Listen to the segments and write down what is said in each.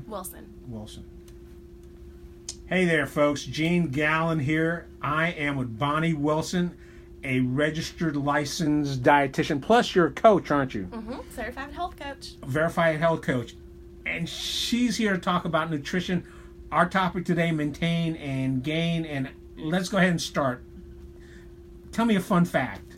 Wilson. Hey there, folks. Gene Galin here. I am with Bonnie Wilson, a registered licensed dietitian. Plus, you're a coach, aren't you? Mm-hmm. Certified health coach. Verified health coach. And she's here to talk about nutrition. Our topic today, maintain and gain. And let's go ahead and start. Tell me a fun fact.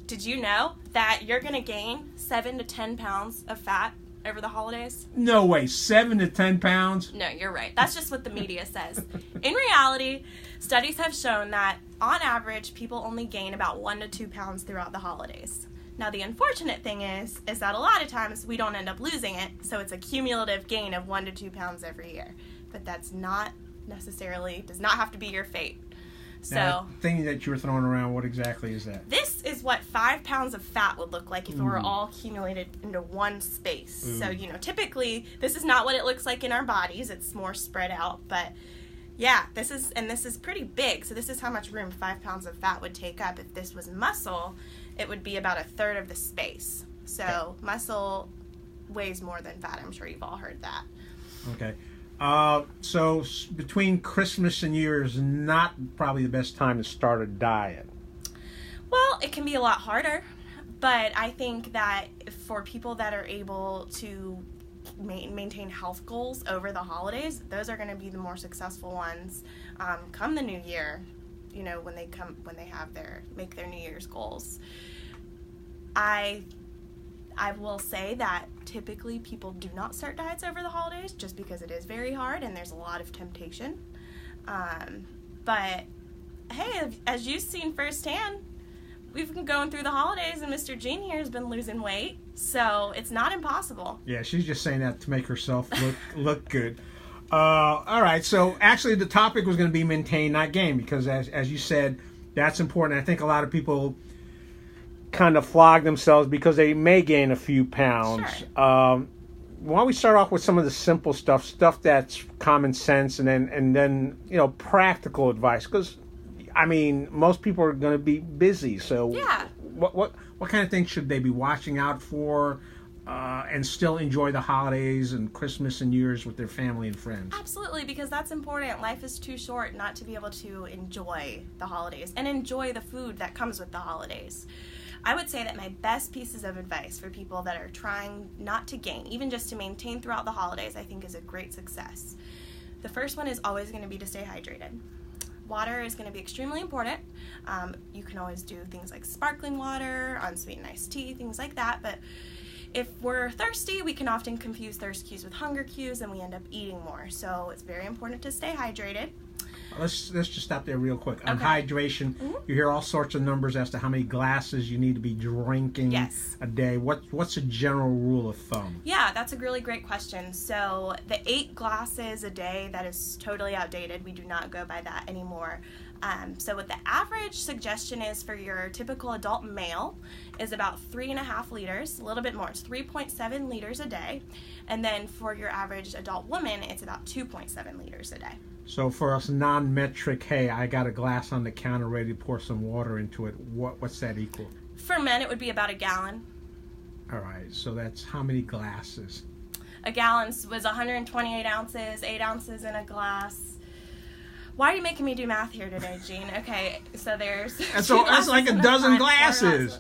Did you know that you're going to gain 7 to 10 pounds of fat over the holidays? No way. 7 to 10 pounds? No, you're right. That's just what the media says. In reality, studies have shown that on average, people only gain about 1 to 2 pounds throughout the holidays. Now, the unfortunate thing is that a lot of times we don't end up losing it, so it's a cumulative gain of 1 to 2 pounds every year. But that's not necessarily, does not have to be your fate. So, that thing that you were throwing around, what exactly is that? This is what 5 pounds of fat would look like if it were all accumulated into one space. Ooh. So, typically, this is not what it looks like in our bodies. It's more spread out. But, yeah, this is pretty big. So this is how much room 5 pounds of fat would take up. If this was muscle, it would be about a third of the space. So muscle weighs more than fat. I'm sure you've all heard that. Okay. So between Christmas and New Year's, not probably the best time to start a diet. Well, it can be a lot harder, but I think that for people that are able to maintain health goals over the holidays, those are going to be the more successful ones come the new year. When they make their New Year's goals. I will say that typically people do not start diets over the holidays just because it is very hard and there's a lot of temptation. But hey, as you've seen firsthand, we've been going through the holidays and Mr. Gene here has been losing weight, so it's not impossible. Yeah, she's just saying that to make herself look good. All right, so actually the topic was going to be maintain, not gain, because as you said, that's important. I think a lot of people kind of flog themselves because they may gain a few pounds. Sure. Why don't we start off with some of the simple stuff that's common sense, and then practical advice, because most people are going to be busy. So yeah, what kind of things should they be watching out for? And still enjoy the holidays and Christmas and New Year's with their family and friends. Absolutely, because that's important. Life is too short not to be able to enjoy the holidays and enjoy the food that comes with the holidays. I would say that my best pieces of advice for people that are trying not to gain, even just to maintain throughout the holidays, I think is a great success. The first one is always going to be to stay hydrated. Water is going to be extremely important. You can always do things like sparkling water, unsweetened iced tea, things like that, but if we're thirsty, we can often confuse thirst cues with hunger cues, and we end up eating more. So it's very important to stay hydrated. Let's just stop there real quick. On Okay. hydration, you hear all sorts of numbers as to how many glasses you need to be drinking Yes. a day. What's a general rule of thumb? Yeah, that's a really great question. So the 8 glasses a day, that is totally outdated. We do not go by that anymore. So what the average suggestion is for your typical adult male is about 3.5 liters, a little bit more. It's 3.7 liters a day. And then for your average adult woman, it's about 2.7 liters a day. So for us non-metric, hey, I got a glass on the counter ready to pour some water into it. What's that equal? For men, it would be about a gallon. All right, so that's how many glasses? A gallon was 128 ounces, 8 ounces in a glass. Why are you making me do math here today, Gene? Okay, so there's... And so that's like a dozen glasses.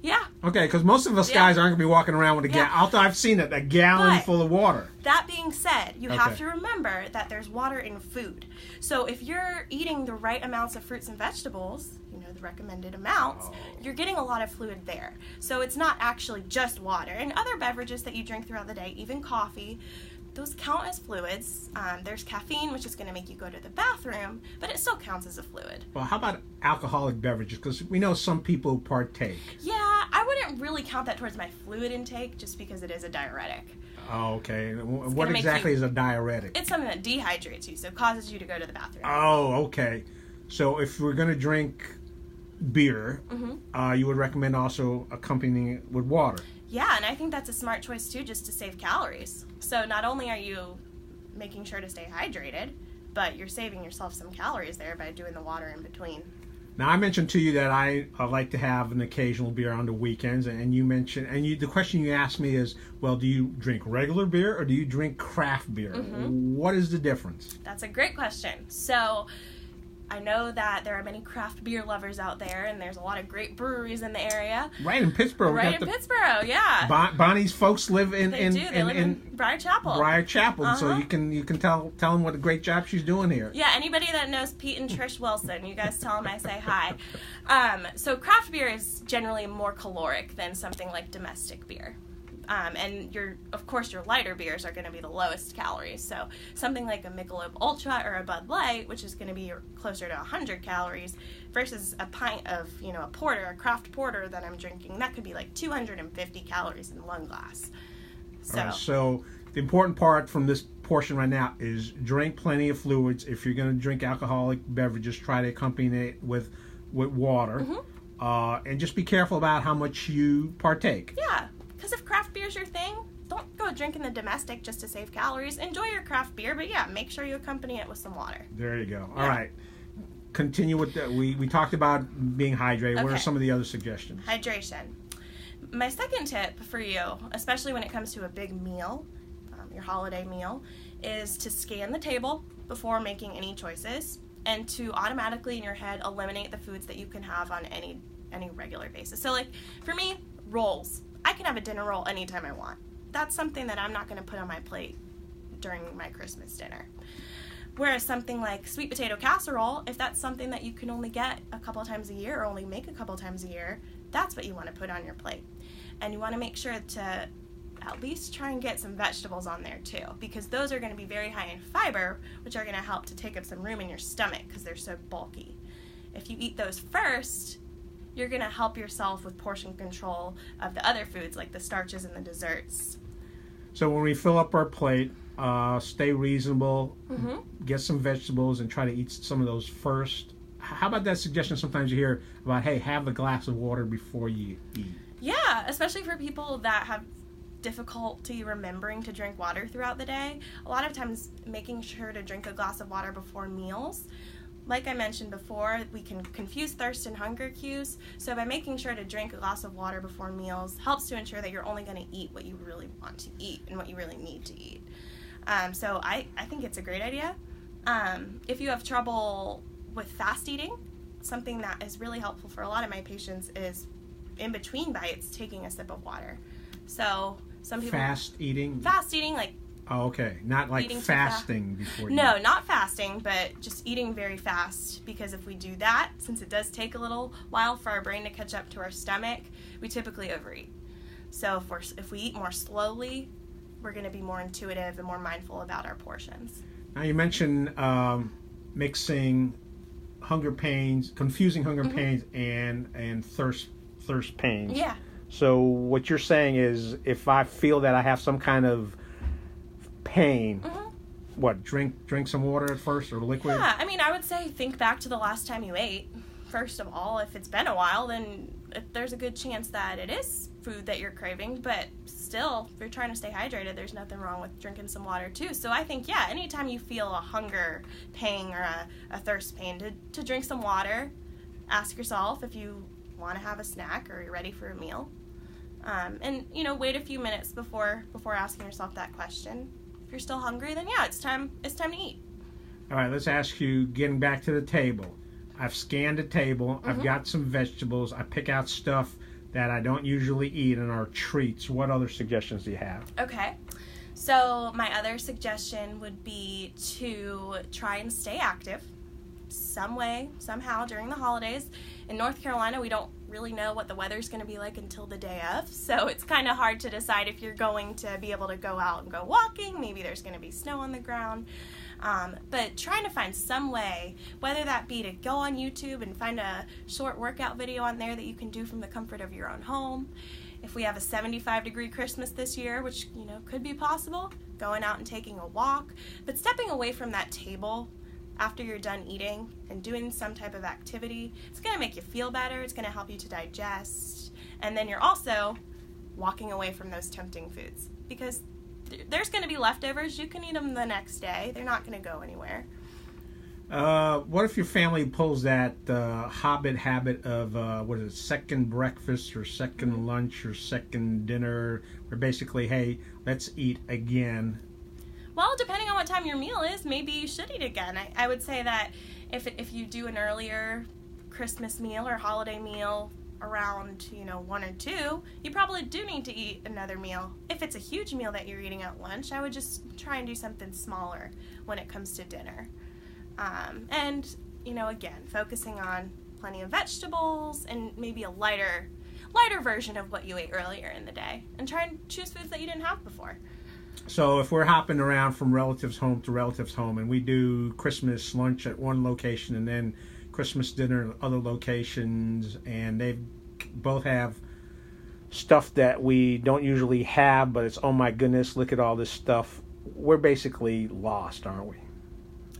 Yeah. Okay, because most of us guys aren't going to be walking around with a gallon. Although I've seen it, a gallon full of water. That being said, you have to remember that there's water in food. So if you're eating the right amounts of fruits and vegetables, the recommended amounts, you're getting a lot of fluid there. So it's not actually just water. And other beverages that you drink throughout the day, even coffee, those count as fluids. There's caffeine, which is going to make you go to the bathroom, but it still counts as a fluid. Well, how about alcoholic beverages? Because we know some people partake. Yeah, I wouldn't really count that towards my fluid intake just because it is a diuretic. Oh, okay. What exactly is a diuretic? It's something that dehydrates you, so it causes you to go to the bathroom. Oh, okay. So if we're going to drink beer, you would recommend also accompanying it with water. Yeah, and I think that's a smart choice too, just to save calories. So not only are you making sure to stay hydrated, but you're saving yourself some calories there by doing the water in between. Now, I mentioned to you that I like to have an occasional beer on the weekends, and you mentioned, the question you asked me is, well, do you drink regular beer or do you drink craft beer? Mm-hmm. What is the difference? That's a great question. So, I know that there are many craft beer lovers out there, and there's a lot of great breweries in the area. Right in Pittsburgh. Pittsburgh, yeah. Bonnie's folks live in They live in Briar Chapel. Briar Chapel, so you can tell them what a great job she's doing here. Yeah, anybody that knows Pete and Trish Wilson, you guys tell them I say hi. So craft beer is generally more caloric than something like domestic beer. And your lighter beers are going to be the lowest calories. So something like a Michelob Ultra or a Bud Light, which is going to be closer to 100 calories, versus a pint of, a porter, a craft porter that I'm drinking, that could be like 250 calories in one glass. So, all right, so the important part from this portion right now is drink plenty of fluids. If you're going to drink alcoholic beverages, try to accompany it with water. Mm-hmm. And just be careful about how much you partake. Yeah. Because if craft beer is your thing, don't go drinking the domestic just to save calories. Enjoy your craft beer, but yeah, make sure you accompany it with some water. There you go. Yeah. All right. Continue with that. We talked about being hydrated. Okay. What are some of the other suggestions? Hydration. My second tip for you, especially when it comes to a big meal, your holiday meal, is to scan the table before making any choices and to automatically in your head eliminate the foods that you can have on any regular basis. So like for me, rolls. I can have a dinner roll anytime I want. That's something that I'm not going to put on my plate during my Christmas dinner. Whereas something like sweet potato casserole, if that's something that you can only get a couple of times a year or only make a couple of times a year, that's what you want to put on your plate. And you want to make sure to at least try and get some vegetables on there too, because those are going to be very high in fiber, which are going to help to take up some room in your stomach because they're so bulky. If you eat those first, you're going to help yourself with portion control of the other foods like the starches and the desserts. So when we fill up our plate, stay reasonable, mm-hmm. get some vegetables, and try to eat some of those first. How about that suggestion sometimes you hear about, hey, have a glass of water before you eat? Yeah, especially for people that have difficulty remembering to drink water throughout the day. A lot of times making sure to drink a glass of water before meals. Like I mentioned before, we can confuse thirst and hunger cues. So by making sure to drink a glass of water before meals helps to ensure that you're only going to eat what you really want to eat and what you really need to eat. So I think it's a great idea. If you have trouble with fast eating, something that is really helpful for a lot of my patients is in between bites taking a sip of water. So some people... Fast eating, like... Oh, okay. Not like fasting before you... No, not fasting, but just eating very fast. Because if we do that, since it does take a little while for our brain to catch up to our stomach, we typically overeat. So if we eat more slowly, we're going to be more intuitive and more mindful about our portions. Now you mentioned mixing hunger pains, confusing hunger mm-hmm. pains and thirst pains. Yeah. So what you're saying is if I feel that I have some kind of pain, mm-hmm. what, drink some water at first or liquid? Yeah, I mean, I would say think back to the last time you ate. First of all, if it's been a while, then there's a good chance that it is food that you're craving, but still, if you're trying to stay hydrated, there's nothing wrong with drinking some water too. So I think, yeah, anytime you feel a hunger pang or a thirst pain, to drink some water, ask yourself if you want to have a snack or you're ready for a meal. And, wait a few minutes before asking yourself that question. If you're still hungry, then yeah, it's time to eat. All right, let's ask you, getting back to the table. I've scanned the table. Mm-hmm. I've got some vegetables. I pick out stuff that I don't usually eat and are treats. What other suggestions do you have? Okay. So my other suggestion would be to try and stay active some way, somehow during the holidays. In North Carolina, we don't really know what the weather's going to be like until the day of, so it's kind of hard to decide if you're going to be able to go out and go walking. Maybe there's going to be snow on the ground. But trying to find some way, whether that be to go on YouTube and find a short workout video on there that you can do from the comfort of your own home. If we have a 75-degree Christmas this year, which, could be possible, going out and taking a walk. But stepping away from that table after you're done eating and doing some type of activity, it's going to make you feel better. It's going to help you to digest. And then you're also walking away from those tempting foods because there's going to be leftovers. You can eat them the next day. They're not going to go anywhere. What if your family pulls that hobbit habit of what is it, second breakfast or second lunch or second dinner, where basically, hey, let's eat again? Well, depending on what time your meal is, maybe you should eat again. I would say that if you do an earlier Christmas meal or holiday meal around 1 or 2, you probably do need to eat another meal. If it's a huge meal that you're eating at lunch, I would just try and do something smaller when it comes to dinner. And again, focusing on plenty of vegetables and maybe a lighter version of what you ate earlier in the day, and try and choose foods that you didn't have before. So if we're hopping around from relatives' home to relatives' home, and we do Christmas lunch at one location and then Christmas dinner at other locations, and they both have stuff that we don't usually have, but it's, oh my goodness, look at all this stuff, we're basically lost, aren't we?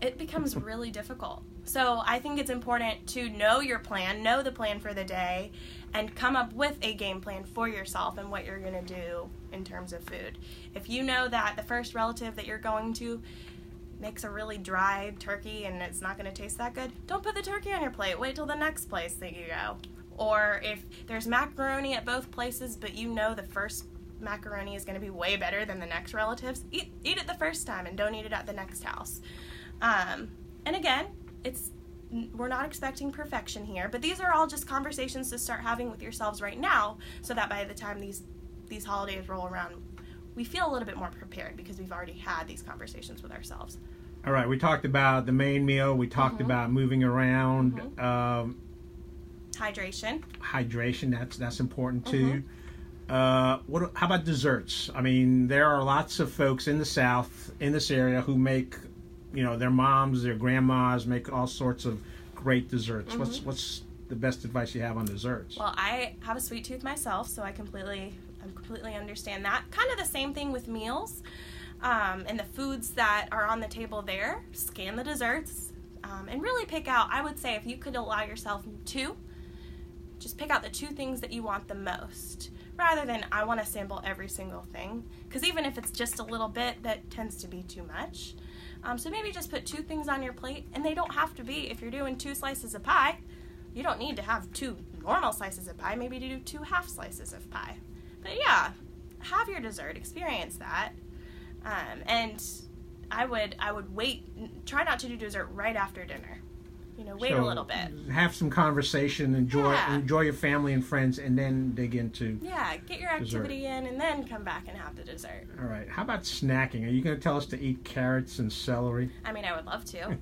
It becomes really difficult. So I think it's important to know your plan, know the plan for the day, and come up with a game plan for yourself and what you're going to do in terms of food. If you know that the first relative that you're going to makes a really dry turkey and it's not going to taste that good, don't put the turkey on your plate. Wait till the next place that you go. Or if there's macaroni at both places, but you know the first macaroni is going to be way better than the next relative's, eat it the first time and don't eat it at the next house. And again, we're not expecting perfection here, but these are all just conversations to start having with yourselves right now, so that by the time these holidays roll around, we feel a little bit more prepared because we've already had these conversations with ourselves. All right, we talked about the main meal. We talked about moving around. Hydration. That's important too. How about desserts? I mean, there are lots of folks in the South, in this area, who make, their moms, their grandmas make all sorts of great desserts. What's the best advice you have on desserts? Well, I have a sweet tooth myself, so I completely understand that. Kind of the same thing with meals, and the foods that are on the table there. Scan the desserts, and really pick out, I would say, if you could allow yourself 2, just pick out the 2 things that you want the most, rather than I want to sample every single thing, because even if it's just a little bit, that tends to be too much. So maybe just put 2 things on your plate, and they don't have to be, if you're doing 2 slices of pie, you don't need to have 2 normal slices of pie, maybe do 2 half slices of pie. But yeah, have your dessert, experience that, and I would wait, try not to do dessert right after dinner. Wait a little bit. Have some conversation, enjoy your family and friends, and then dig into get your activity dessert in, and then come back and have the dessert. All right. How about snacking? Are you going to tell us to eat carrots and celery? I mean, I would love to.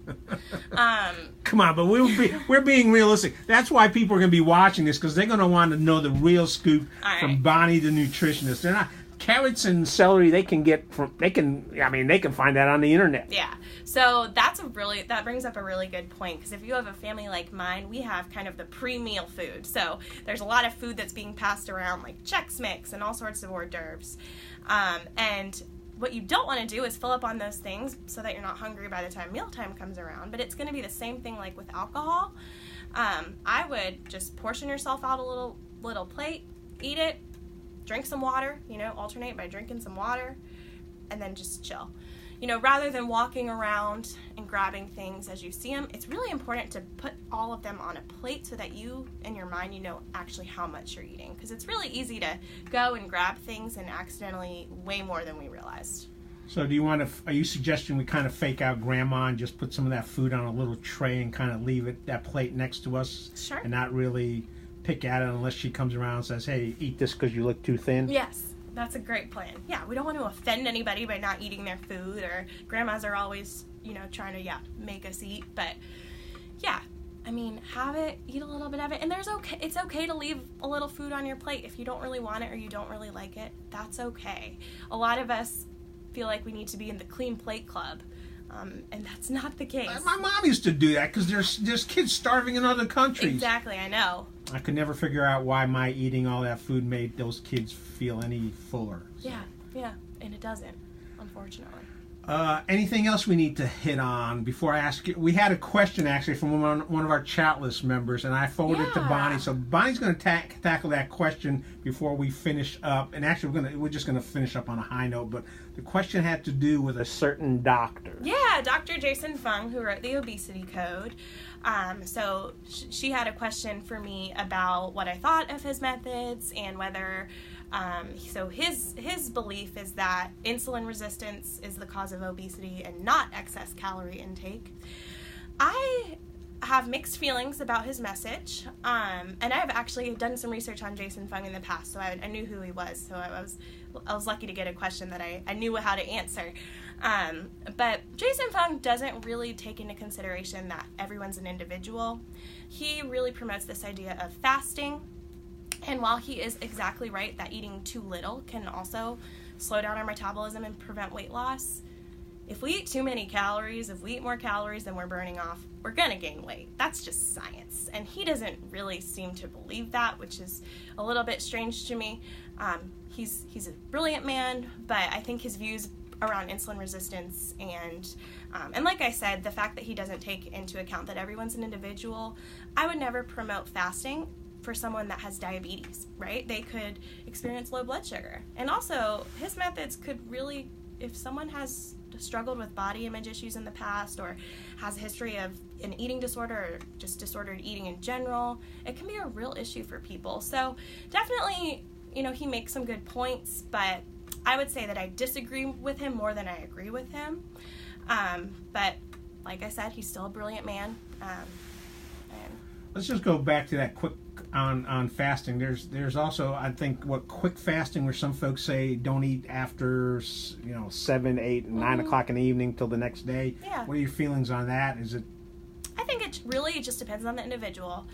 Come on, but we're being realistic. That's why people are going to be watching this, because they're going to want to know the real scoop from Bonnie the nutritionist. They're not. Carrots and celery they can find that on the internet. Yeah. So that brings up a really good point, because if you have a family like mine, we have kind of the pre-meal food. So there's a lot of food that's being passed around, like Chex Mix and all sorts of hors d'oeuvres. And what you don't want to do is fill up on those things so that you're not hungry by the time mealtime comes around. But it's going to be the same thing like with alcohol. I would just portion yourself out a little plate, eat it, drink some water, alternate by drinking some water, and then just chill. Rather than walking around and grabbing things as you see them, it's really important to put all of them on a plate so that you, in your mind, know actually how much you're eating. Because it's really easy to go and grab things and accidentally way more than we realized. So are you suggesting we kind of fake out grandma and just put some of that food on a little tray and kind of leave that plate next to us? Sure. And not really pick at it unless she comes around and says, hey, eat this because you look too thin? Yes, that's a great plan. Yeah, we don't want to offend anybody by not eating their food, or grandmas are always, trying to, make us eat. But, yeah, I mean, have it, eat a little bit of it. And it's okay to leave a little food on your plate if you don't really want it or you don't really like it. That's okay. A lot of us feel like we need to be in the clean plate club. And that's not the case. My mom used to do that because there's kids starving in other countries. Exactly, I know. I could never figure out why my eating all that food made those kids feel any fuller. So. Yeah, and it doesn't, unfortunately. Anything else we need to hit on before I ask you? We had a question actually from one of our chat list members, and I forwarded it to Bonnie. So Bonnie's going to tackle that question before we finish up. And actually, we're just going to finish up on a high note. But the question had to do with a certain doctor. Yeah, Dr. Jason Fung, who wrote the Obesity Code. So she had a question for me about what I thought of his methods and whether, so his belief is that insulin resistance is the cause of obesity and not excess calorie intake. I have mixed feelings about his message, and I've actually done some research on Jason Fung in the past, so I knew who he was, so I was lucky to get a question that I knew how to answer. But Jason Fung doesn't really take into consideration that everyone's an individual. He really promotes this idea of fasting, and while he is exactly right that eating too little can also slow down our metabolism and prevent weight loss, if we eat too many calories, if we eat more calories than we're burning off, we're going to gain weight. That's just science. And he doesn't really seem to believe that, which is a little bit strange to me. He's a brilliant man, but I think his views around insulin resistance and like I said, the fact that he doesn't take into account that everyone's an individual, I would never promote fasting for someone that has diabetes, right? They could experience low blood sugar. And also, his methods could really, if someone has struggled with body image issues in the past or has a history of an eating disorder or just disordered eating in general, it can be a real issue for people. So definitely, he makes some good points, but I would say that I disagree with him more than I agree with him. But like I said, he's still a brilliant man. Let's just go back to that quick on fasting. There's also, I think, quick fasting, where some folks say don't eat after 7, 8, 9 o'clock in the evening till the next day. Yeah. What are your feelings on that? Is it? I think it really just depends on the individual.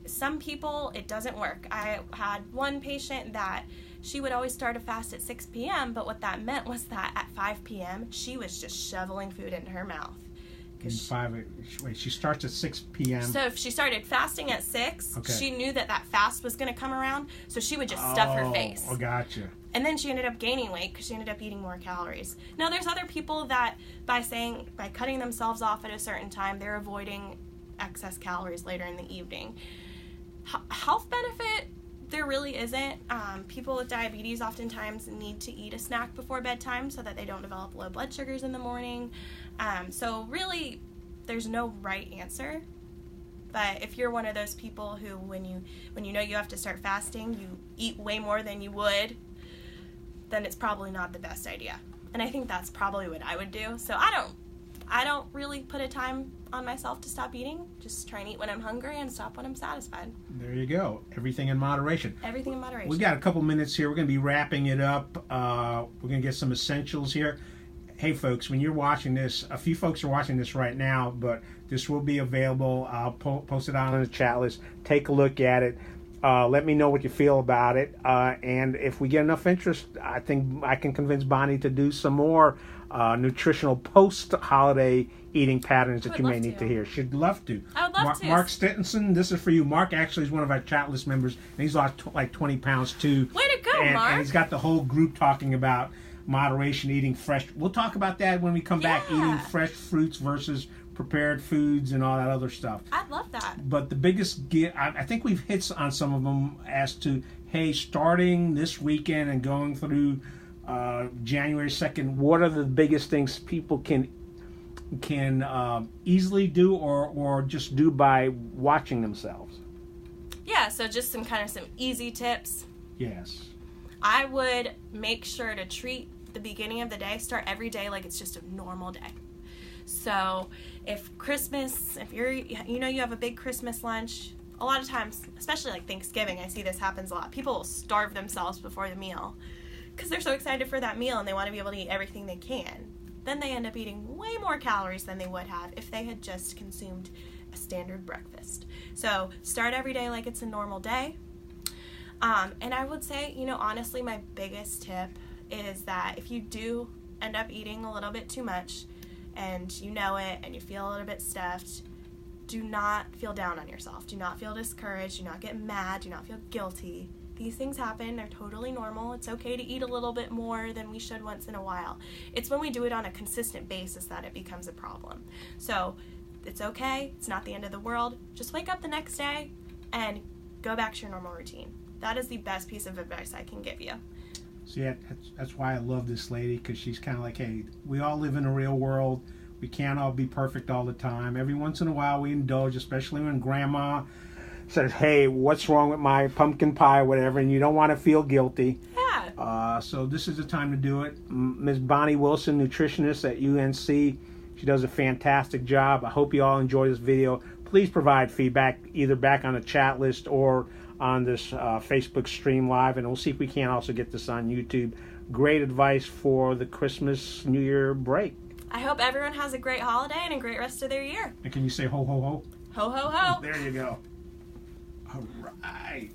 Some people, it doesn't work. I had one patient that she would always start a fast at 6 p.m., but what that meant was that at 5 p.m., she was just shoveling food into her mouth. She starts at 6 p.m. So if she started fasting at 6, okay, she knew that fast was going to come around, so she would just stuff her face. Oh, gotcha. And then she ended up gaining weight because she ended up eating more calories. Now, there's other people that by cutting themselves off at a certain time, they're avoiding excess calories later in the evening. Health benefit, there really isn't. People with diabetes oftentimes need to eat a snack before bedtime so that they don't develop low blood sugars in the morning. So really, there's no right answer. But if you're one of those people who, when you know you have to start fasting, you eat way more than you would, then it's probably not the best idea. And I think that's probably what I would do. So I don't really put a time on myself to stop eating. Just try and eat when I'm hungry and stop when I'm satisfied. There you go. Everything in moderation. Everything in moderation. We've got a couple minutes here. We're going to be wrapping it up. We're going to get some essentials here. Hey, folks, when you're watching this, a few folks are watching this right now, but this will be available. I'll post it on the chat list. Take a look at it. Let me know what you feel about it. And if we get enough interest, I think I can convince Bonnie to do some more nutritional post-holiday eating patterns that you may need to hear. She'd love to. I would love to. Mark Stinson, this is for you. Mark actually is one of our chat list members, and he's lost like 20 pounds too. Way to go, Mark. And he's got the whole group talking about moderation, eating fresh. We'll talk about that when we come back, eating fresh fruits versus prepared foods and all that other stuff. I'd love that. But the biggest, I think we've hit on some of them as to, hey, starting this weekend and going through January 2nd, what are the biggest things people can easily do or just do by watching themselves? Yeah, so just some easy tips. Yes. I would make sure to treat the beginning of the day, start every day like it's just a normal day. So if you have a big Christmas lunch, a lot of times, especially like Thanksgiving, I see this happens a lot. People will starve themselves before the meal because they're so excited for that meal and they want to be able to eat everything they can. Then they end up eating way more calories than they would have if they had just consumed a standard breakfast. So start every day like it's a normal day. And I would say, honestly, my biggest tip is that if you do end up eating a little bit too much and you know it and you feel a little bit stuffed, do not feel down on yourself. Do not feel discouraged. Do not get mad. Do not feel guilty. These things happen. They're totally normal. It's okay to eat a little bit more than we should once in a while. It's when we do it on a consistent basis that it becomes a problem. So it's okay. It's not the end of the world. Just wake up the next day and go back to your normal routine. That is the best piece of advice I can give you. See, that's why I love this lady, because she's kind of like, hey, we all live in a real world. We can't all be perfect all the time. Every once in a while we indulge, especially when grandma says, hey, what's wrong with my pumpkin pie or whatever, and you don't want to feel guilty. Yeah. So this is the time to do it. Ms. Bonnie Wilson, nutritionist at UNC. She does a fantastic job. I hope you all enjoy this video. Please provide feedback either back on the chat list or on this Facebook stream live, and we'll see if we can also get this on YouTube. Great advice for the Christmas, New Year break. I hope everyone has a great holiday and a great rest of their year. And can you say ho, ho, ho? Ho, ho, ho. There you go. All right.